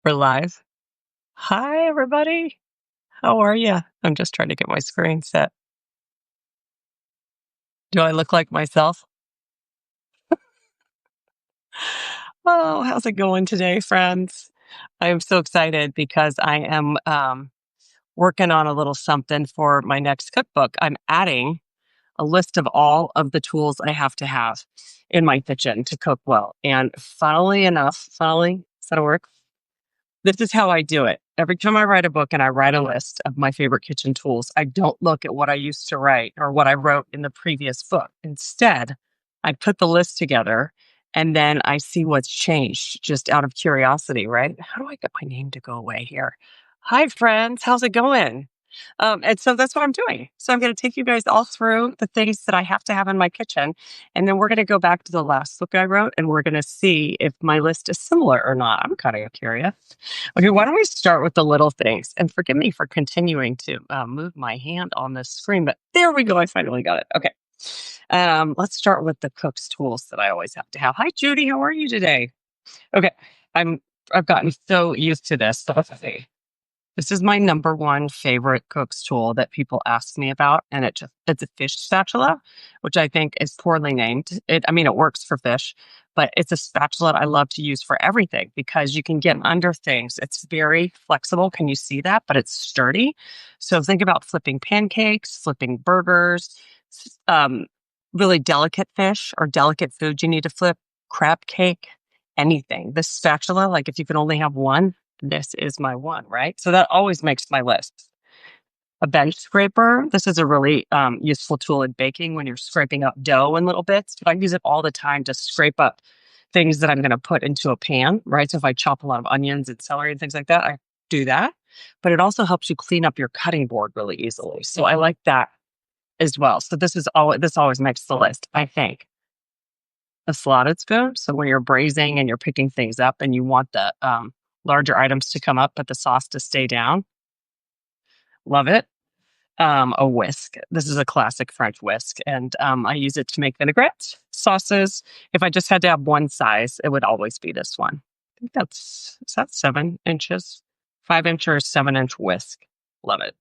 We're live. Hi, everybody. How are you? I'm just trying to get my screen set. Do I look like myself? Oh, how's it going today, friends? I am so excited because I am working on a little something for my next cookbook. I'm adding a list of all of the tools I have to have in my kitchen to cook well. And funnily enough, is that a word? This is how I do it. Every time I write a book and I write a list of my favorite kitchen tools, I don't look at what I used to write or what I wrote in the previous book. Instead, I put the list together and then I see what's changed just out of curiosity, right? How do I get my name to go away here? Hi, friends. How's it going? And so that's what I'm doing. So I'm going to take you guys all through the things that I have to have in my kitchen. And then we're going to go back to the last book I wrote and we're going to see if my list is similar or not. I'm kind of curious. Okay, why don't we start with the little things? And forgive me for continuing to move my hand on the screen, but there we go. I finally got it. Okay. Let's start with the cook's tools that I always have to have. Hi, Judy. How are you today? Okay. I'm I've gotten so used to this. So let's see. This is my number one favorite cook's tool that people ask me about, and it's a fish spatula, which I think is poorly named. It works for fish, but it's a spatula I love to use for everything because you can get under things. It's very flexible. Can you see that? But it's sturdy. So think about flipping pancakes, flipping burgers, um, really delicate fish or delicate food you need to flip, crab cake, anything. This spatula, like if you can only have one, this is my one, right? So that always makes my list. A bench scraper. This is a really useful tool in baking when you're scraping up dough in little bits. But I use it all the time to scrape up things that I'm going to put into a pan, right? So if I chop a lot of onions and celery and things like that, I do that. But it also helps you clean up your cutting board really easily. So I like that as well. So this always makes the list, I think. A slotted spoon. So when you're braising and you're picking things up and you want the larger items to come up, but the sauce to stay down, love it. A whisk. This is a classic French whisk, and I use it to make vinaigrettes, sauces. If I just had to have one size, it would always be this one. I think is that 7 inches, 5 inch or 7 inch whisk. Love it.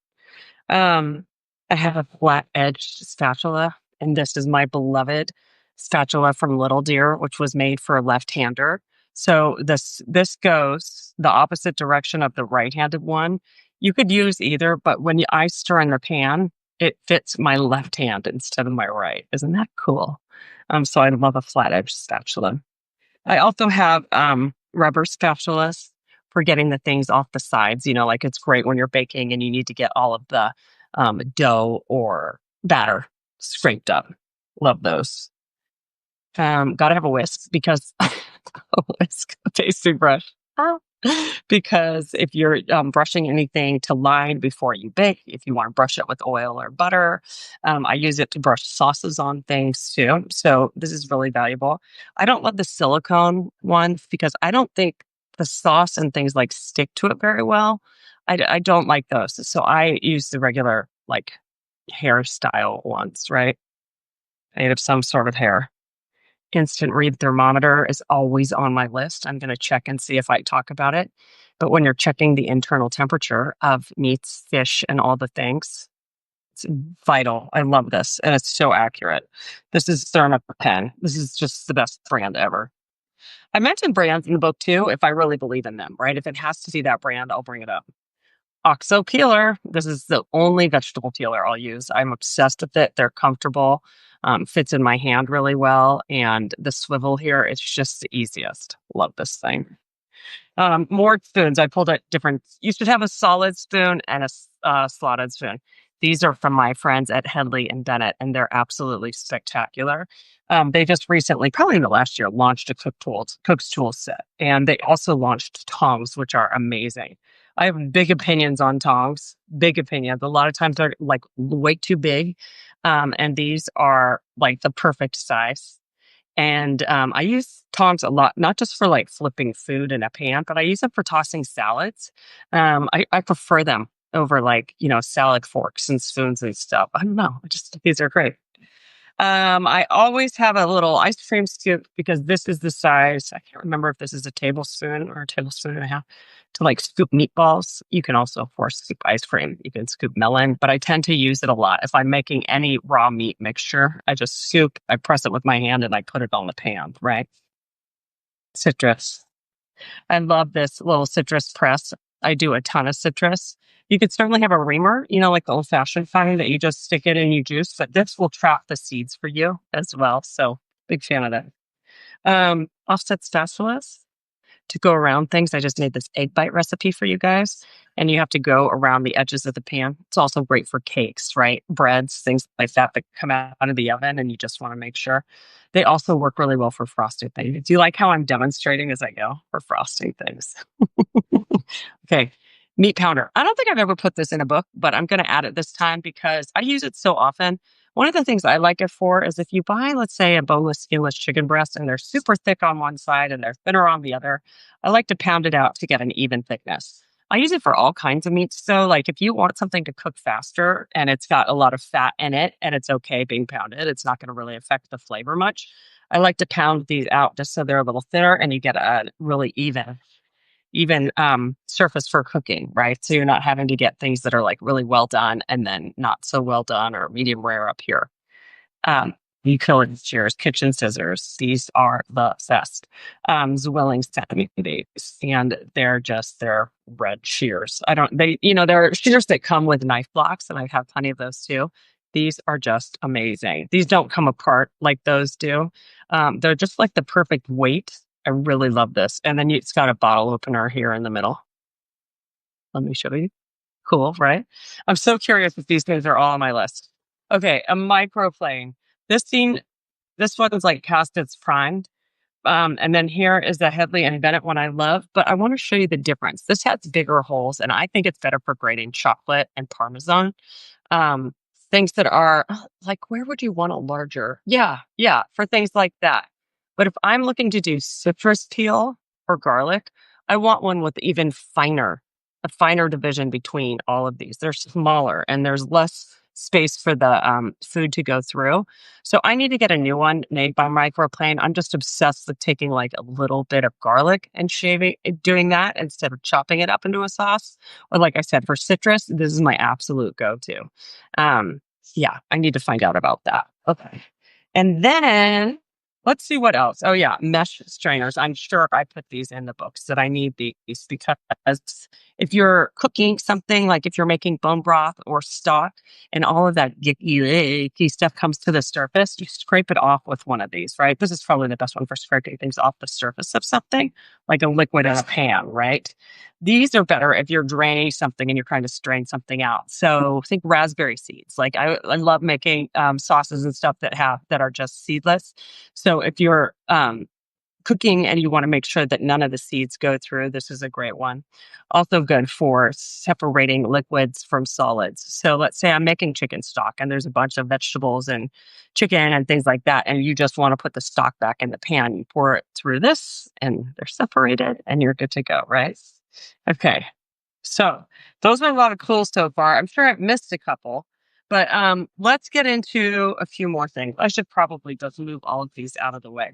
Um, I have a flat edged spatula, and this is my beloved spatula from Little Deer, which was made for a left-hander. So this goes the opposite direction of the right-handed one. You could use either, but I stir in the pan, it fits my left hand instead of my right. Isn't that cool? So I love a flat edge spatula. I also have rubber spatulas for getting the things off the sides. Like it's great when you're baking and you need to get all of the dough or batter scraped up. Love those. Gotta have a whisk because a whisk, a pastry brush. Oh. Because if you're brushing anything to line before you bake, if you want to brush it with oil or butter, I use it to brush sauces on things too. So this is really valuable. I don't love the silicone ones because I don't think the sauce and things like stick to it very well. I don't like those. So I use the regular like hairstyle ones, right? Made of some sort of hair. Instant read thermometer is always on my list. I'm going to check and see if I talk about it. But when you're checking the internal temperature of meats, fish, and all the things, it's vital. I love this. And it's so accurate. This is Thermapen. This is just the best brand ever. I mentioned brands in the book too, if I really believe in them, right? If it has to be that brand, I'll bring it up. OXO peeler. This is the only vegetable peeler I'll use. I'm obsessed with it. They're comfortable, fits in my hand really well. And the swivel here, it's just the easiest. Love this thing. More spoons. I pulled out different. You should have a solid spoon and a slotted spoon. These are from my friends at Headley and Bennett, and they're absolutely spectacular. They just recently, probably in the last year, launched a cook's tool set, and they also launched tongs, which are amazing. I have big opinions on tongs. Big opinions. A lot of times they're like way too big, and these are like the perfect size. And I use tongs a lot, not just for like flipping food in a pan, but I use them for tossing salads. I prefer them over like, salad forks and spoons and stuff. I don't know. I just think these are great. I always have a little ice cream scoop because this is the size. I can't remember if this is a tablespoon or a tablespoon and a half to like scoop meatballs. You can also, of course, scoop ice cream. You can scoop melon, but I tend to use it a lot. If I'm making any raw meat mixture, I just scoop, I press it with my hand and I put it on the pan, right? Citrus. I love this little citrus press. I do a ton of citrus. You could certainly have a reamer, like the old fashioned kind that you just stick it in you juice, but this will trap the seeds for you as well. So big fan of that. Offset spatulas to go around things. I just made this egg bite recipe for you guys, and you have to go around the edges of the pan. It's also great for cakes, right? Breads, things like that that come out of the oven, and you just want to make sure. They also work really well for frosting things. Do you like how I'm demonstrating as I go for frosting things? Okay. Meat pounder. I don't think I've ever put this in a book, but I'm going to add it this time because I use it so often. One of the things I like it for is if you buy, let's say, a boneless, skinless chicken breast and they're super thick on one side and they're thinner on the other, I like to pound it out to get an even thickness. I use it for all kinds of meats. So, like if you want something to cook faster and it's got a lot of fat in it and it's okay being pounded, it's not going to really affect the flavor much. I like to pound these out just so they're a little thinner and you get a really even surface for cooking, right? So you're not having to get things that are like really well done and then not so well done or medium rare up here. Utility shears, kitchen scissors. These are the best. Zwilling sent me these, and they're red shears. There are shears that come with knife blocks, and I have plenty of those too. These are just amazing. These don't come apart like those do. They're just like the perfect weight. I really love this. And then it's got a bottle opener here in the middle. Let me show you. Cool, right? I'm so curious if these things are all on my list. Okay, a microplane. This one is like cast its primed. And then here is the Headley and Bennett one I love, but I want to show you the difference. This has bigger holes, and I think it's better for grating chocolate and Parmesan. Um, Things that are like, where would you want a larger? Yeah, for things like that. But if I'm looking to do citrus peel or garlic, I want one with a finer division between all of these. They're smaller and there's less space for the food to go through. So I need to get a new one made by Microplane. I'm just obsessed with taking like a little bit of garlic and doing that instead of chopping it up into a sauce. Or like I said, for citrus, this is my absolute go-to. Um, yeah, I need to find out about that. Okay. And then let's see what else. Oh yeah, mesh strainers. I'm sure I put these in the books that I need these because if you're cooking something, like if you're making bone broth or stock and all of that icky stuff comes to the surface, you scrape it off with one of these, right? This is probably the best one for scraping things off the surface of something, like a liquid in a pan, right? These are better if you're draining something and you're trying to strain something out. So think raspberry seeds. Like I love making sauces and stuff that are just seedless. So if you're cooking and you want to make sure that none of the seeds go through, this is a great one. Also good for separating liquids from solids. So let's say I'm making chicken stock and there's a bunch of vegetables and chicken and things like that, and you just want to put the stock back in the pan. You pour it through this and they're separated and you're good to go, right? Okay. So those are a lot of clues so far. I'm sure I've missed a couple, but let's get into a few more things. I should probably just move all of these out of the way.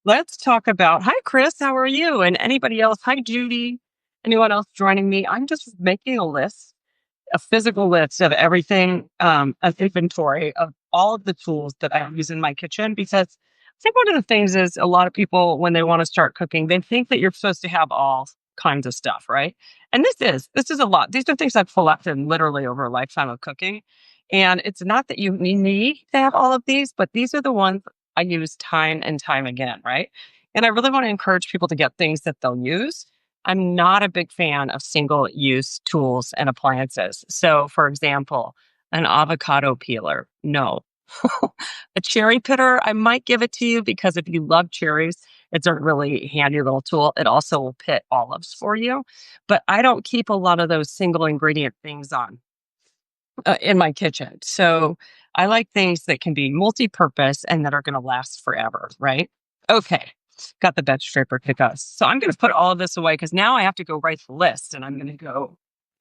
Let's talk about, hi, Chris, how are you? And anybody else? Hi, Judy. Anyone else joining me? I'm just making a physical list of everything, an inventory of all of the tools that I use in my kitchen, because I think one of the things is a lot of people, when they want to start cooking, they think that you're supposed to have all kinds of stuff, right? And this is a lot. These are things I've collected literally over a lifetime of cooking. And it's not that you need to have all of these, but these are the ones I use time and time again, right? And I really want to encourage people to get things that they'll use. I'm not a big fan of single use tools and appliances. So, for example, an avocado peeler, no. A cherry pitter, I might give it to you because if you love cherries, it's a really handy little tool. It also will pit olives for you. But I don't keep a lot of those single ingredient things on in my kitchen. So I like things that can be multi-purpose and that are going to last forever, right? Okay. Got the bed scraper pick us. So I'm going to put all of this away because now I have to go write the list and I'm going to go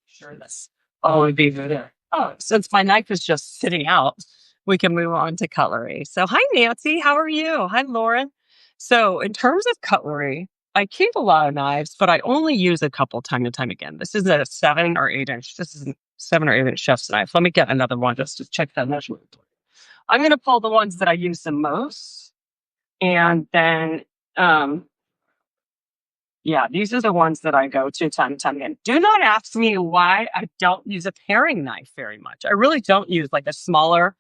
sure this all would be there. Oh, since my knife is just sitting out, we can move on to cutlery. So, hi, Nancy. How are you? Hi, Lauren. So, in terms of cutlery, I keep a lot of knives, but I only use a couple time and time again. This is a 7 or 8 inch. This is a 7 or 8 inch chef's knife. Let me get another one just to check that measurement. I'm going to pull the ones that I use the most. And then, um, yeah, these are the ones that I go to time and time again. Do not ask me why I don't use a paring knife very much. I really don't use like a smaller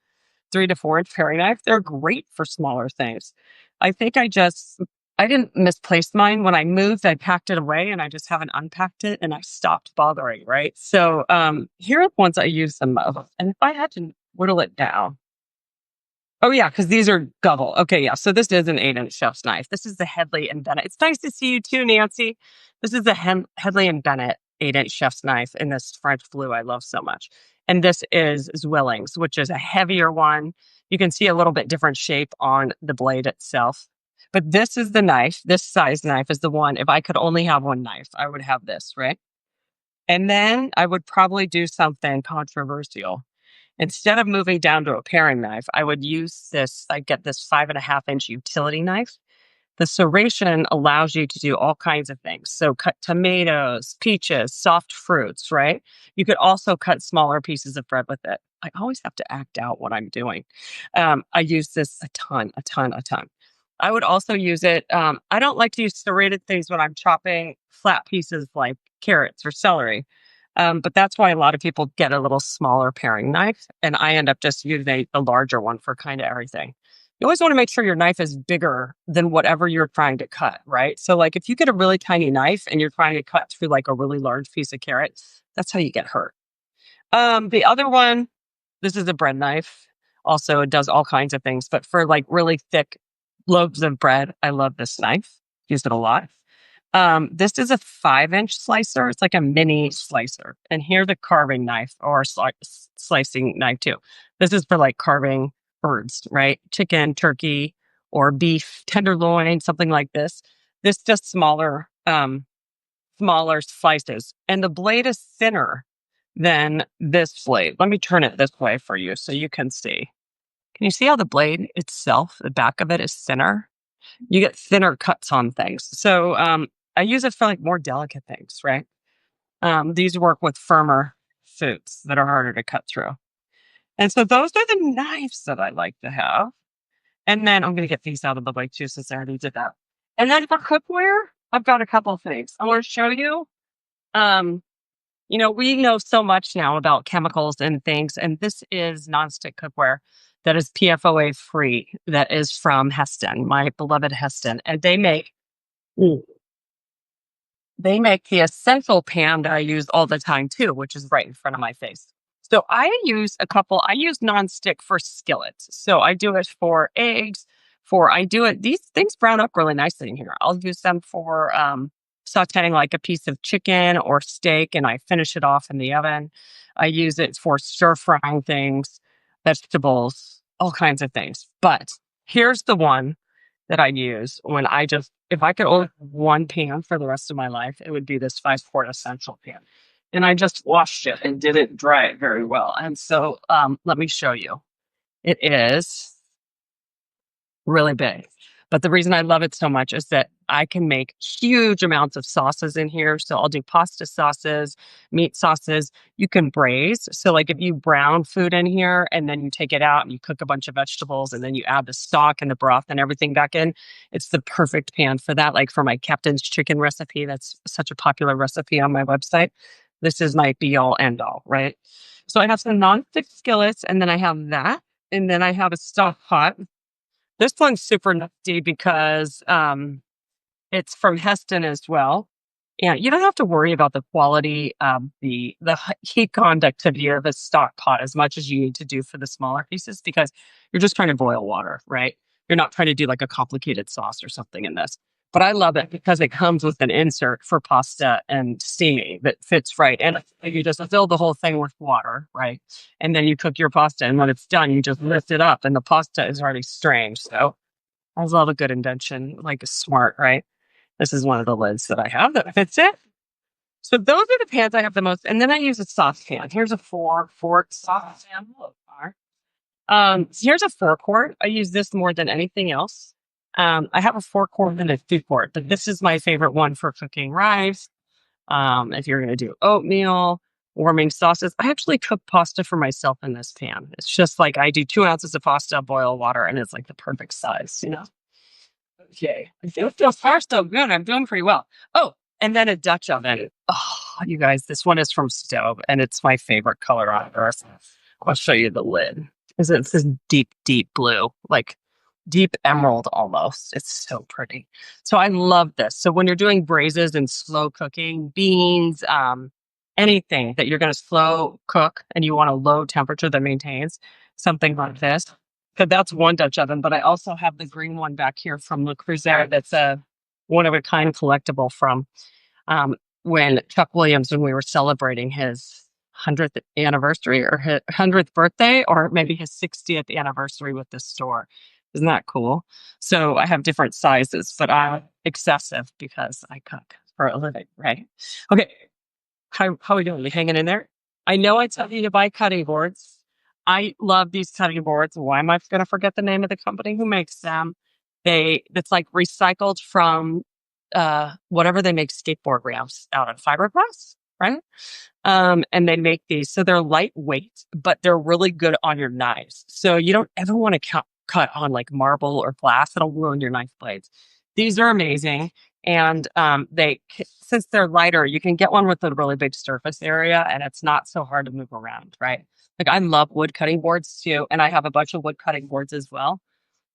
3 to 4 inch paring knife. They're great for smaller things. I think I didn't misplace mine. When I moved, I packed it away and I just haven't unpacked it and I stopped bothering, right? So here are the ones I use the most. And if I had to whittle it down, oh, yeah, because these are double. Okay, yeah. So this is an 8 inch chef's knife. This is the Headley and Bennett. It's nice to see you too, Nancy. This is the Headley and Bennett 8 inch chef's knife in this French blue I love so much. And this is Zwillings, which is a heavier one. You can see a little bit different shape on the blade itself. But this is the knife. This size knife is the one. If I could only have one knife, I would have this, right? And then I would probably do something controversial. Instead of moving down to a paring knife, I would use this. I get this 5.5 inch utility knife. The serration allows you to do all kinds of things. So cut tomatoes, peaches, soft fruits, right? You could also cut smaller pieces of bread with it. I always have to act out what I'm doing. I use this a ton, a ton, a ton. I would also use it. I don't like to use serrated things when I'm chopping flat pieces like carrots or celery. But that's why a lot of people get a little smaller paring knife. And I end up just using the larger one for kind of everything. You always want to make sure your knife is bigger than whatever you're trying to cut, right? So, like, if you get a really tiny knife and you're trying to cut through like a really large piece of carrot, that's how you get hurt. The other one, this is a bread knife. Also, it does all kinds of things, but for like really thick loaves of bread, I love this knife. Use it a lot. This is a 5 inch slicer. It's like a mini slicer. And here's a carving knife or slicing knife too. This is for like carving birds, right? Chicken, turkey, or beef, tenderloin, something like this. This just smaller slices. And the blade is thinner than this blade. Let me turn it this way for you so you can see. Can you see how the blade itself, the back of it is thinner? You get thinner cuts on things. So I use it for like more delicate things, right? These work with firmer foods that are harder to cut through. And so those are the knives that I like to have. And then I'm going to get these out of the way too, since I already did that. And then for cookware, I've got a couple of things. I want to show you. Um, we know so much now about chemicals and things, and this is nonstick cookware that is PFOA free, that is from Heston, my beloved Heston. And they make the essential pan that I use all the time too, which is right in front of my face. So I use nonstick for skillets. So I do it for eggs, these things brown up really nicely in here. I'll use them for sauteing like a piece of chicken or steak and I finish it off in the oven. I use it for stir frying things, vegetables, all kinds of things. But here's the one that I use if I could only have one pan for the rest of my life, it would be this 5 quart essential pan. And I just washed it and didn't dry it very well. And so let me show you. It is really big. But the reason I love it so much is that I can make huge amounts of sauces in here. So I'll do pasta sauces, meat sauces. You can braise. So like if you brown food in here and then you take it out and you cook a bunch of vegetables and then you add the stock and the broth and everything back in, it's the perfect pan for that. Like for my Captain's chicken recipe, that's such a popular recipe on my website. This is my be all end all, right? So I have some nonstick skillets and then I have that. And then I have a stock pot. This one's super nifty because it's from Heston as well. And you don't have to worry about the quality of the heat conductivity of a stock pot as much as you need to do for the smaller pieces because you're just trying to boil water, right? You're not trying to do like a complicated sauce or something in this. But I love it because it comes with an insert for pasta and steaming that fits right. And you just fill the whole thing with water, right? And then you cook your pasta. And when it's done, you just lift it up and the pasta is already strained. So I love a good invention, like a smart, right? This is one of the lids that I have that fits it. So those are the pans I have the most. And then I use a saucepan. Here's a 4 quart saucepan. Here's a forecourt. I use this more than anything else. I have a forecourt and a two quart, but this is my favorite one for cooking rice. If you're going to do oatmeal, warming sauces, I actually cook pasta for myself in this pan. It's just like I do 2 ounces of pasta, boil water, and it's like the perfect size. Okay. I feel so far so good. I'm doing pretty well. Oh, and then a Dutch oven. Oh, you guys, this one is from Stove, and it's my favorite color on earth. I'll show you the lid. It's this deep, deep blue, like deep emerald almost. It's so pretty. So I love this. So when you're doing braises and slow cooking, beans, anything that you're going to slow cook and you want a low temperature that maintains something like this. Because that's one Dutch oven, but I also have the green one back here from Le Creuset. That's a one of a kind collectible from when Chuck Williams, when we were celebrating his 100th anniversary or his 100th birthday, or maybe his 60th anniversary with this store. Isn't that cool? So I have different sizes, but I'm excessive because I cook for a living, right? Okay. How are we doing? We hanging in there? I know I tell you to buy cutting boards. I love these cutting boards. Why am I going to forget the name of the company who makes them? It's like recycled from whatever they make skateboard ramps out of fiberglass, right? And they make these. So they're lightweight, but they're really good on your knives. So you don't ever want to cut on like marble or glass. It'll ruin your knife blades. These are amazing. And since they're lighter, you can get one with a really big surface area and it's not so hard to move around, right? Like I love wood cutting boards too. And I have a bunch of wood cutting boards as well.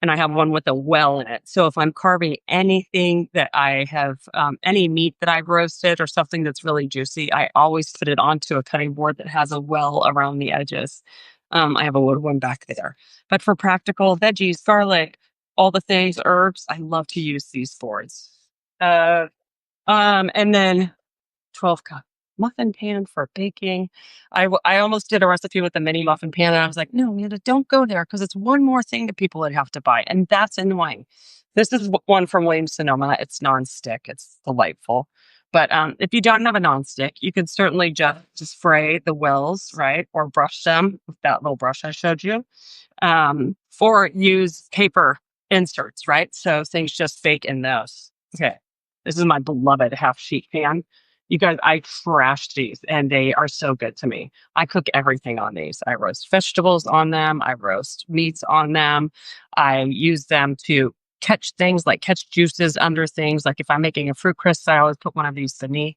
And I have one with a well in it. So if I'm carving anything that I have, any meat that I've roasted or something that's really juicy, I always put it onto a cutting board that has a well around the edges. I have a wood one back there. But for practical veggies, garlic, all the things, herbs, I love to use these boards. And then 12-cup muffin pan for baking. I almost did a recipe with the mini muffin pan, and I was like, no, Amanda, don't go there because it's one more thing that people would have to buy, and that's annoying. This is one from Williams Sonoma. It's nonstick. It's delightful. But if you don't have a nonstick, you can certainly just spray the wells, right, or brush them with that little brush I showed you, or use paper inserts, right? So things just bake in those. Okay, this is my beloved half sheet pan. You guys, I trash these and they are so good to me. I cook everything on these. I roast vegetables on them. I roast meats on them. I use them to catch things like catch juices under things. Like if I'm making a fruit crisp, I always put one of these beneath.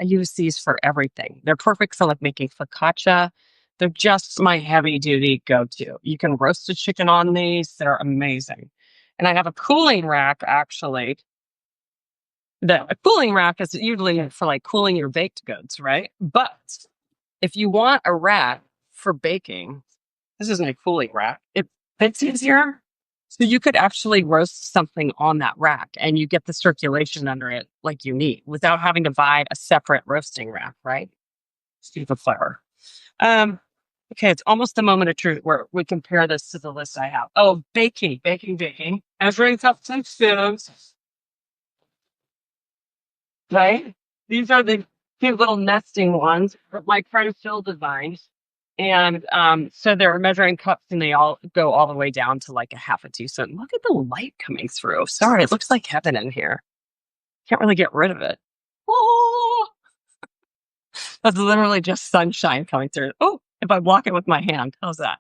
I use these for everything. They're perfect for like making focaccia. They're just my heavy duty go-to. You can roast a chicken on these. They're amazing. And I have a cooling rack actually. A cooling rack is usually for like cooling your baked goods, right? But if you want a rack for baking, this isn't a cooling rack. It fits easier. So you could actually roast something on that rack and you get the circulation under it like you need without having to buy a separate roasting rack, right? Super clever. Okay, it's almost a moment of truth where we compare this to the list I have. Oh, baking. Measuring cups and spoons. Right? These are the cute little nesting ones that my friend Phil designed. And so they're measuring cups and they all go all the way down to like a half a teaspoon. Look at the light coming through. Sorry, it looks like heaven in here. Can't really get rid of it. Oh, that's literally just sunshine coming through. Oh, if I block it with my hand, how's that?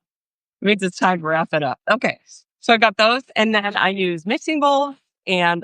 It means it's time to wrap it up. Okay. So I got those. And then I use mixing bowl and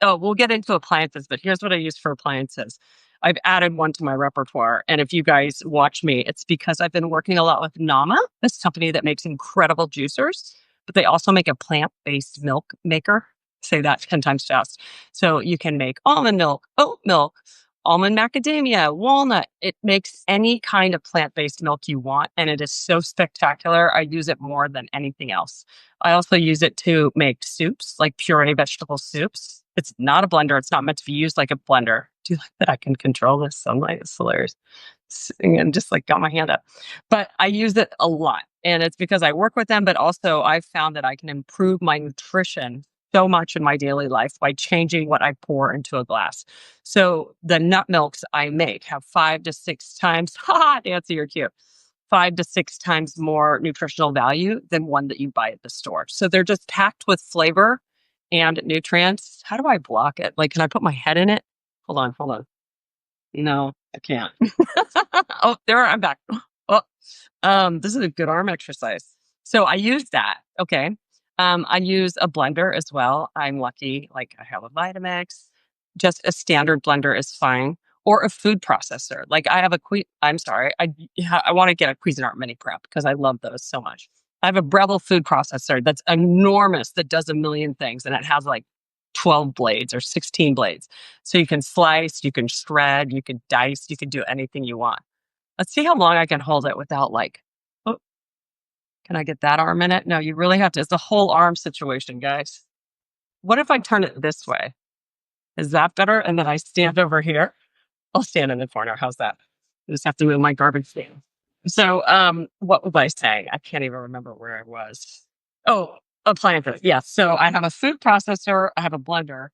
we'll get into appliances, but here's what I use for appliances. I've added one to my repertoire. And if you guys watch me, it's because I've been working a lot with Nama, this company that makes incredible juicers, but they also make a plant-based milk maker. Say that 10 times fast. So you can make almond milk, oat milk, almond macadamia, walnut. It makes any kind of plant-based milk you want. And it is so spectacular. I use it more than anything else. I also use it to make soups, like puree vegetable soups. It's not a blender. It's not meant to be used like a blender. Do you like that I can control this sunlight? It's hilarious. And just like got my hand up. But I use it a lot. And it's because I work with them, but also I've found that I can improve my nutrition so much in my daily life by changing what I pour into a glass. So the nut milks I make have 5 to 6 times, Nancy, you're cute. 5 to 6 times more nutritional value than one that you buy at the store. So they're just packed with flavor and nutrients. How do I block it? Like, can I put my head in it? Hold on, hold on. No, I can't. Oh, there I'm back. Oh, this is a good arm exercise. So I use that. Okay. I use a blender as well. I'm lucky. Like I have a Vitamix. Just a standard blender is fine, or a food processor. Like I have a I'm sorry. I want to get a Cuisinart Mini Prep because I love those so much. I have a Breville food processor that's enormous that does a million things, and it has like 12 blades or 16 blades. So you can slice, you can shred, you can dice, you can do anything you want. Let's see how long I can hold it without like, oh, can I get that arm in it? No, you really have to. It's a whole arm situation, guys. What if I turn it this way? Is that better? And then I stand over here. I'll stand in the corner. How's that? I just have to move my garbage can. So, what was I saying? I can't even remember where I was. Oh, appliances. Yeah. So I have a food processor. I have a blender.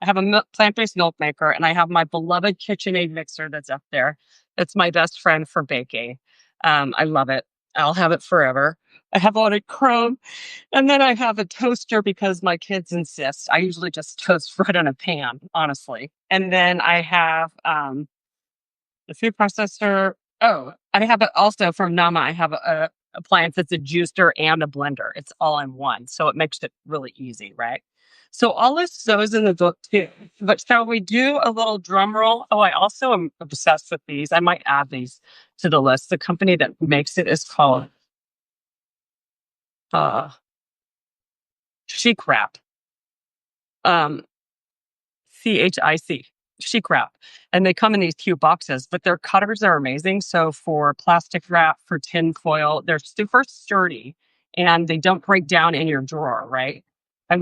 I have a plant-based milk maker, and I have my beloved KitchenAid mixer that's up there. It's my best friend for baking. I love it. I'll have it forever. I have on a Chrome, and then I have a toaster because my kids insist. I usually just toast right on a pan, honestly. And then I have the food processor. Oh, I have it also from Nama. I have a appliance that's a juicer and a blender. It's all in one. So it makes it really easy, right? So I'll list those in the book too. But shall we do a little drum roll? Oh, I also am obsessed with these. I might add these to the list. The company that makes it is called uh Chic Wrap. Um, CHIC, Chic Wrap. And they come in these cute boxes, but their cutters are amazing. So for plastic wrap, for tin foil, they're super sturdy and they don't break down in your drawer, right? I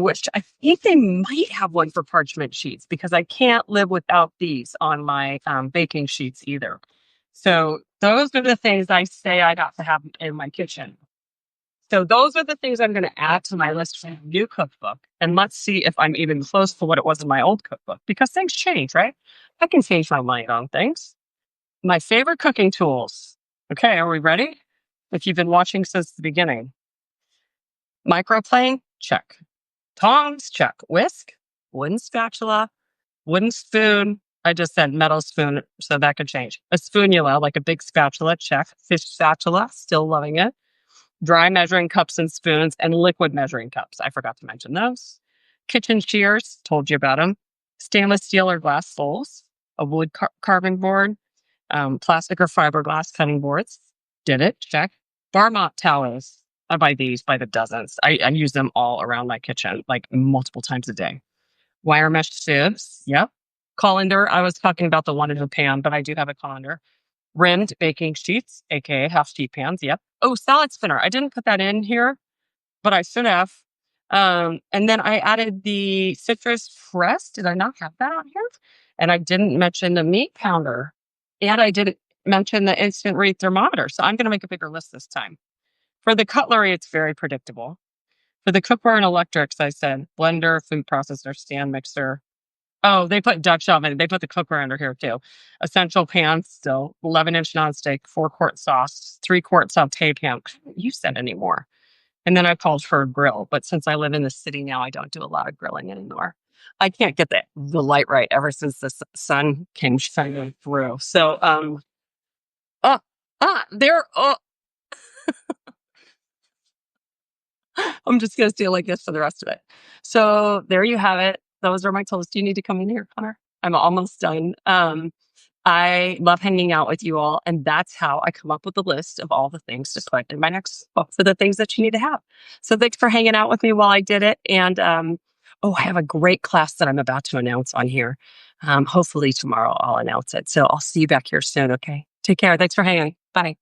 think they might have one for parchment sheets because I can't live without these on my baking sheets either. So those are the things I say I got to have in my kitchen. So those are the things I'm going to add to my list for the new cookbook. And let's see if I'm even close to what it was in my old cookbook because things change, right? I can change my mind on things. My favorite cooking tools. Okay, are we ready? If you've been watching since the beginning. Microplane, check. Tongs, check. Whisk, wooden spatula, wooden spoon. I just said metal spoon, so that could change. A spoonula, like a big spatula, check. Fish spatula, still loving it. Dry measuring cups and spoons, and liquid measuring cups. I forgot to mention those. Kitchen shears, told you about them. Stainless steel or glass bowls, a wood carving board, plastic or fiberglass cutting boards. Did it, check. Bar mop towels. I buy these by the dozens. I use them all around my kitchen, like multiple times a day. Wire mesh sieves, yep. Colander, I was talking about the one in the pan, but I do have a colander. Rimmed baking sheets, aka half sheet pans. Yep. Oh, salad spinner. I didn't put that in here, but I should have. And then I added the citrus press. Did I not have that on here? And I didn't mention the meat pounder. And I didn't mention the instant read thermometer. So I'm going to make a bigger list this time. For the cutlery, it's very predictable. For the cookware and electrics, I said blender, food processor, stand mixer, oh, they put Dutch oven. They put the cookware under here too. Essential pans, still 11-inch nonstick, 4-quart sauce, 3-quart saute pan. I haven't used that anymore. And then I called for a grill, but since I live in the city now, I don't do a lot of grilling anymore. I can't get the light right ever since the sun came shining through. So, uh, there. I'm just gonna stay like this for the rest of it. So there you have it. Those are my tools. Do you need to come in here, Connor? I'm almost done. I love hanging out with you all, and that's how I come up with the list of all the things to put in my next book for the things that you need to have. So thanks for hanging out with me while I did it. And oh, I have a great class that I'm about to announce on here. Hopefully tomorrow I'll announce it. So I'll see you back here soon. Okay. Take care. Thanks for hanging. Bye.